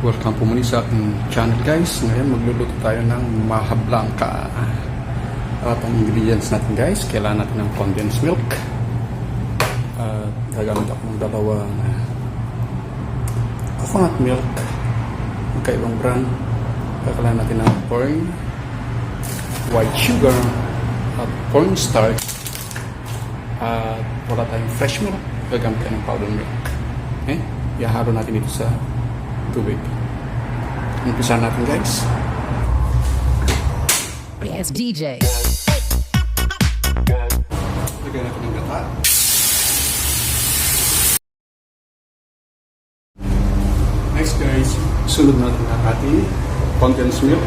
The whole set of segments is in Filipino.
Welcome po muli sa aking channel guys. Ngayon magluluto tayo ng Maja Blanca. At ang ingredients natin guys, kailangan natin ng condensed milk. At gagamit ako ng dalawang coconut milk. Magkaibang brand. Kailangan natin ng corn, white sugar, at cornstarch. At wala tayong fresh milk. Gagamit tayo ng powdered milk. Okay? Ihahalo natin ito sa tubig. Umpisa natin guys. Yes, DJ. Lagyan natin ng gata. Next guys, sunod natin ang ating condensed milk.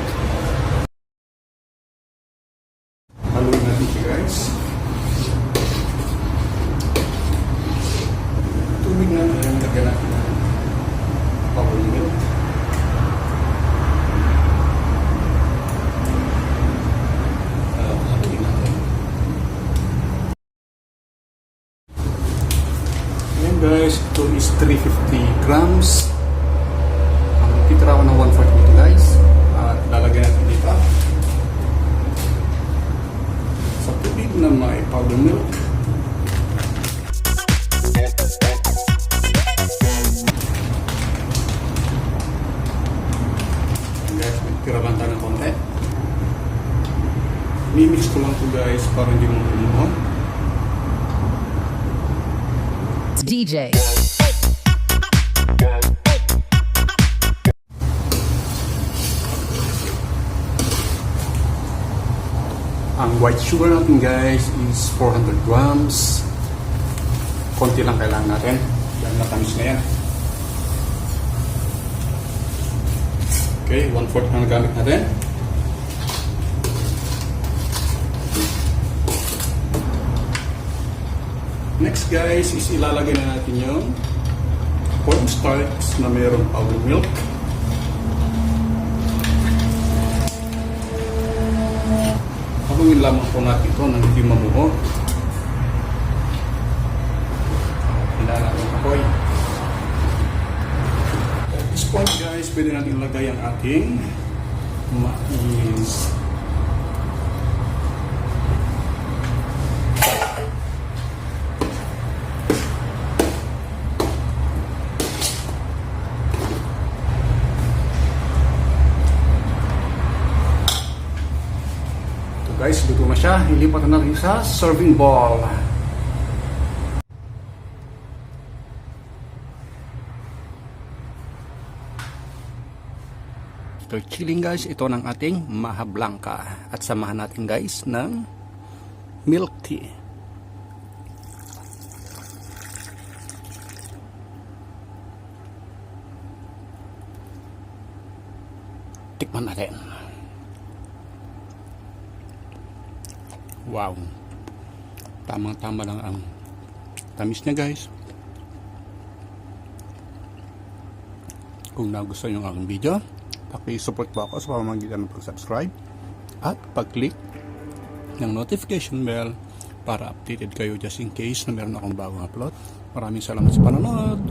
Haluin natin siya guys. Tubig natin, lagyan natin ng powdered milk. Haluin natin. Ayan guys, ito is 350 grams. Titira ko ng 1/4 nito guys. At lalagyan natin dito sa tubig na may powdered milk. Tira lang tayo ng konti. Mimix ko lang ito guys para hindi mo tumuho. DJ. Ang white sugar natin guys is 400 grams. Konti lang kailangan natin. Yan, matamis na yan. Okay, 1/4 na nagamit natin. Next guys is ilalagay na natin yung cornstarch na mayroong powdered milk. Haluin lamang po natin ito nang hindi mamuho. Kailangan ng kahoy. At this point guys, pwede natin ilagay ang ating mais. Guys, luto na siya. Ilipat na natin sa serving bowl. So, chilling guys, ito ng ating Maja Blanca. At samahan natin guys ng milk tea. Tikman natin. Wow, tamang-tama lang ang tamis niya guys. Kung nagustuhan yung aking video, paki-support po ako sa pamamagitan ng pag-subscribe at pag-click ng notification bell para updated kayo just in case na meron akong bagong upload. Maraming salamat sa panonood.